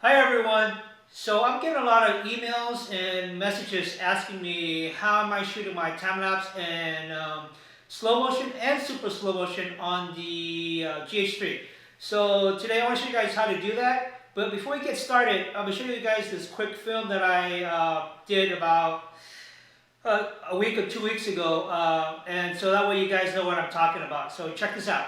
Hi everyone. So I'm getting a lot of emails and messages asking me how am I shooting my time lapse and slow motion and super slow motion on the GH3. So today I want to show you guys how to do that. But before we get started, I'm going to show you guys this quick film that I did about a week or 2 weeks ago. And so that way you guys know what I'm talking about. So check this out.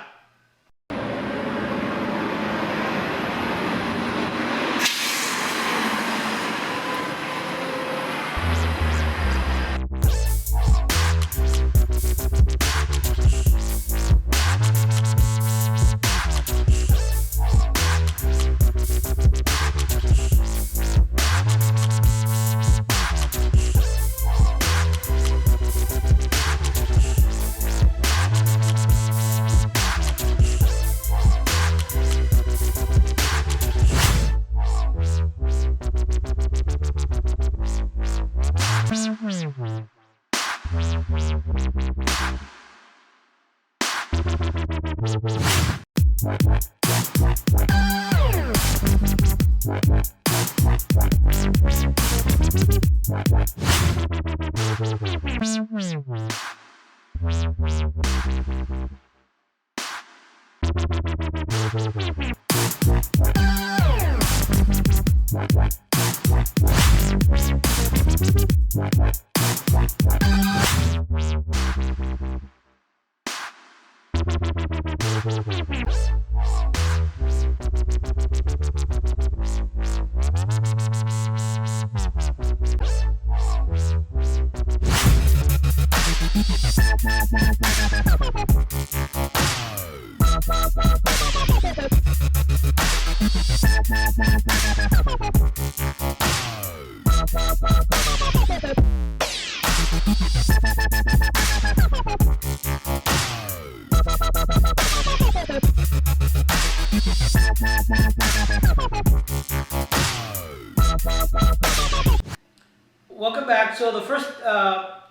Welcome back. So the first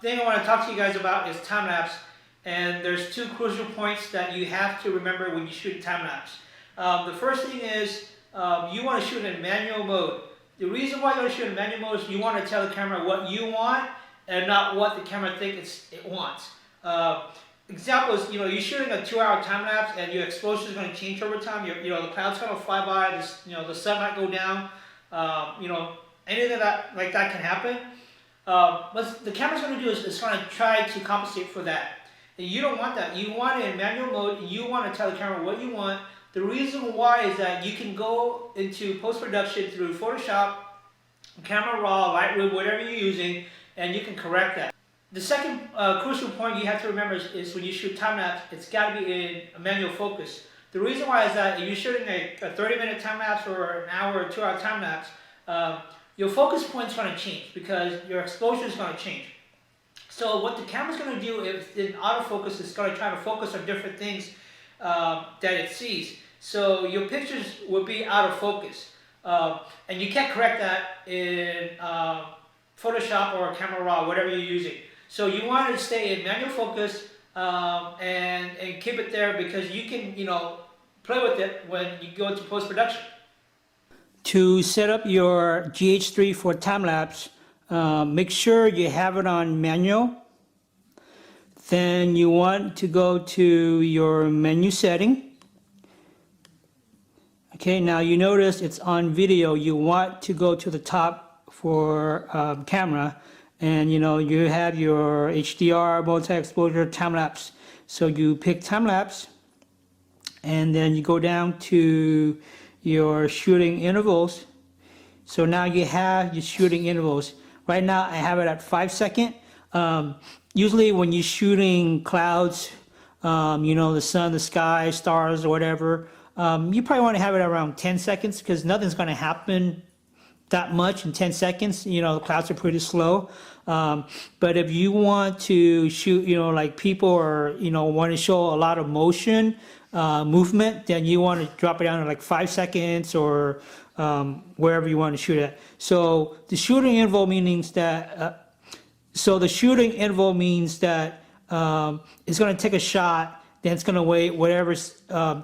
thing I want to talk to you guys about is time lapse, and there's two crucial points that you have to remember when you shoot time lapse. The first thing is you want to shoot in manual mode. The reason why you want to shoot in manual mode is you want to tell the camera what you want and not what the camera thinks it wants. Example is, you're shooting a 2-hour time lapse and your exposure is going to change over time. The clouds going to fly by. The sun might go down. Anything like that can happen. What the camera's going to do is it's going to try to compensate for that. And you don't want that. You want it in manual mode. And you want to tell the camera what you want. The reason why is that you can go into post-production through Photoshop, Camera Raw, Lightroom, whatever you're using, and you can correct that. The second crucial point you have to remember is when you shoot time-lapse, it's got to be in a manual focus. The reason why is that if you're shooting a 30-minute time-lapse or an hour or 2-hour time-lapse, your focus point is going to change because your exposure is going to change. So what the camera's going to do is in autofocus, it's going to try to focus on different things that it sees. So your pictures will be out of focus. And you can't correct that in Photoshop or Camera Raw, whatever you're using. So you want to stay in manual focus and keep it there because you can, play with it when you go into post-production. To set up your GH3 for time-lapse, make sure you have it on manual. Then you want to go to your menu setting. Okay, now you notice it's on video. You want to go to the top for camera, and you have your HDR, multi-exposure, time-lapse. So you pick time-lapse, and then you go down to your shooting intervals. So now you have your shooting intervals. Right now I have it at 5 seconds. Usually when you're shooting clouds, the sun, the sky, stars, or whatever, you probably want to have it around 10 seconds because nothing's going to happen that much in 10 seconds. The clouds are pretty slow. But if you want to shoot, like people or, want to show a lot of motion, movement, then you want to drop it down to like 5 seconds or wherever you want to shoot at. So the shooting interval means that it's going to take a shot then it's going to wait whatever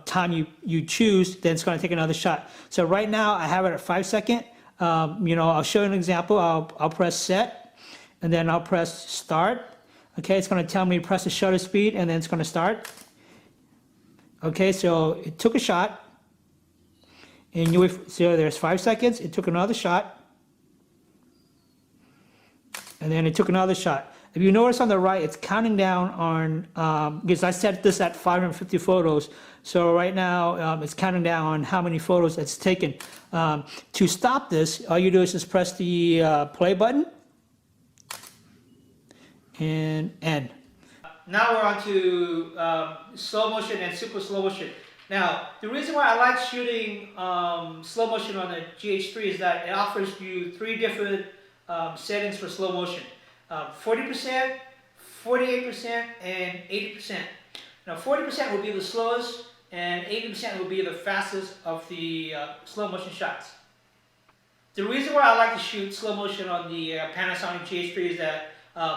time you choose, then it's going to take another shot. So right now I have it at 5 seconds. I'll show you an example. I'll press set, and then I'll press start. Okay, it's going to tell me to press the shutter speed, and then it's going to start. Okay, so it took a shot, and so there's 5 seconds. It took another shot, and then it took another shot. If you notice on the right, it's counting down on, because I set this at 550 photos. So right now, it's counting down on how many photos it's taken. To stop this, all you do is just press the play button and end. Now we're on to slow motion and super slow motion. Now, the reason why I like shooting slow motion on the GH3 is that it offers you 3 different settings for slow motion. 40%, 48%, and 80%. Now 40% would be the slowest, and 80% would be the fastest of the slow motion shots. The reason why I like to shoot slow motion on the Panasonic GH3 is that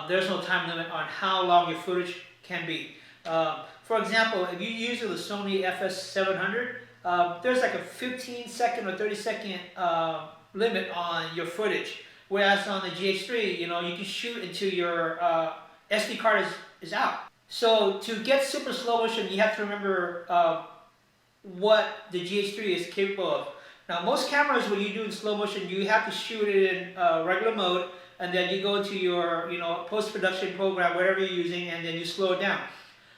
there's no time limit on how long your footage can be. For example, if you use the Sony FS700, there's like a 15-second or 30-second limit on your footage. Whereas on the GH3, you can shoot until your SD card is out. So to get super slow motion, you have to remember what the GH3 is capable of. Now most cameras, when you do in slow motion, you have to shoot it in regular mode, and then you go into your post-production program, whatever you're using, and then you slow it down.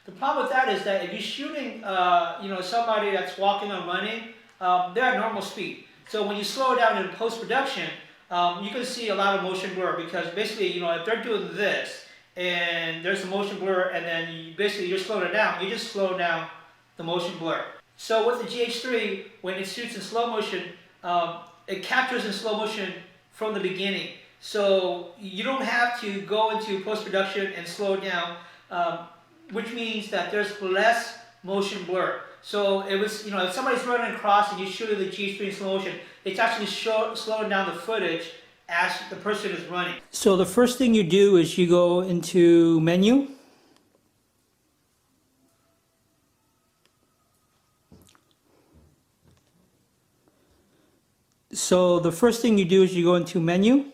The problem with that is that if you're shooting somebody that's walking or running, they're at normal speed. So when you slow it down in post-production, you can see a lot of motion blur, because basically, if they're doing this and there's a motion blur, and then you're slowing it down, you just slow down the motion blur. So with the GH3, when it shoots in slow motion, it captures in slow motion from the beginning. So you don't have to go into post-production and slow it down, which means that there's less motion blur. So if somebody's running across and you're shooting the GH3 in slow motion, it's actually slowing down the footage as the person is running. So the first thing you do is you go into menu. So the first thing you do is you go into menu.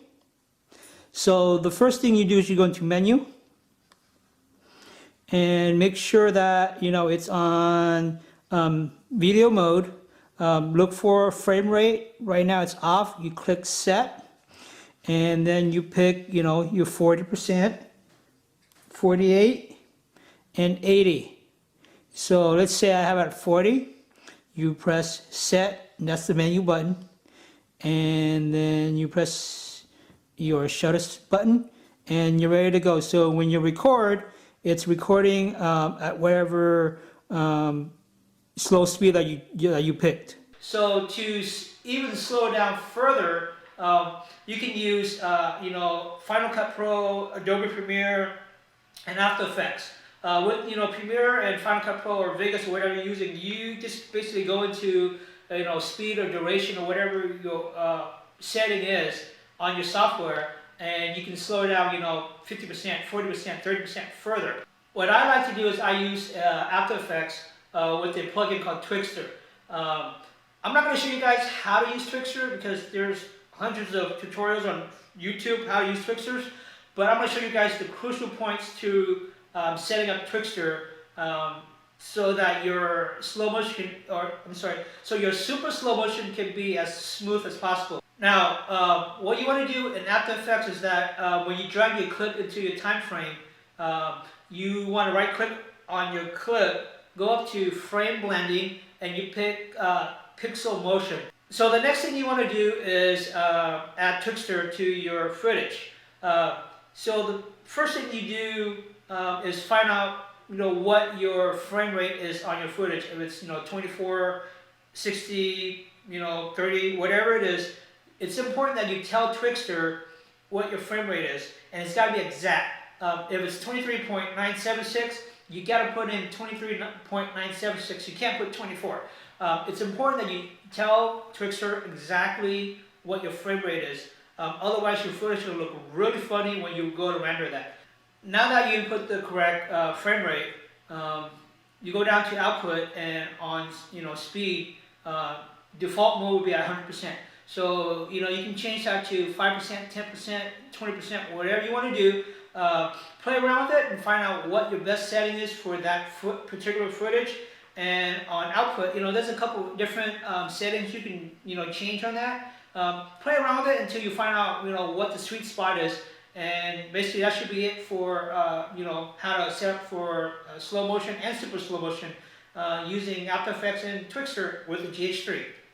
And make sure that it's on video mode. Look for frame rate. Right now it's off. You click set, and then you pick your 40%, 48, and 80. So let's say I have it at 40. You press set, and that's the menu button, and then you press your shutter button, and you're ready to go. So when you record, it's recording at whatever slow speed that you picked. So to even slow down further, you can use Final Cut Pro, Adobe Premiere, and After Effects. With Premiere and Final Cut Pro or Vegas or whatever you're using, you just basically go into speed or duration or whatever your setting is on your software, and you can slow it down 50%, 40%, 30% further. What I like to do is I use After Effects with a plugin called Twixtor. I'm not going to show you guys how to use Twixtor, because there's hundreds of tutorials on YouTube how to use Twixtors, but I'm going to show you guys the crucial points to setting up Twixtor so that your slow motion, so your super slow motion can be as smooth as possible. Now, what you want to do in After Effects is that when you drag your clip into your time frame, you want to right click on your clip, go up to frame blending, and you pick pixel motion. So the next thing you want to do is add Twixtor to your footage. So the first thing you do is find out what your frame rate is on your footage. If it's 24, 60, 30, whatever it is, it's important that you tell Twixtor what your frame rate is, and it's got to be exact. If it's 23.976, you got to put in 23.976. You can't put 24. It's important that you tell Twixtor exactly what your frame rate is. Otherwise, your footage will look really funny when you go to render that. Now that you input the correct frame rate, you go down to output, and on speed, default mode would be at 100%. So you can change that to 5%, 10%, 20%, whatever you want to do. Play around with it and find out what your best setting is for that particular footage. And on output, there's a couple different settings you can change on that. Play around with it until you find out what the sweet spot is. And basically that should be it for how to set up for slow motion and super slow motion using After Effects and Twixtor with the GH3.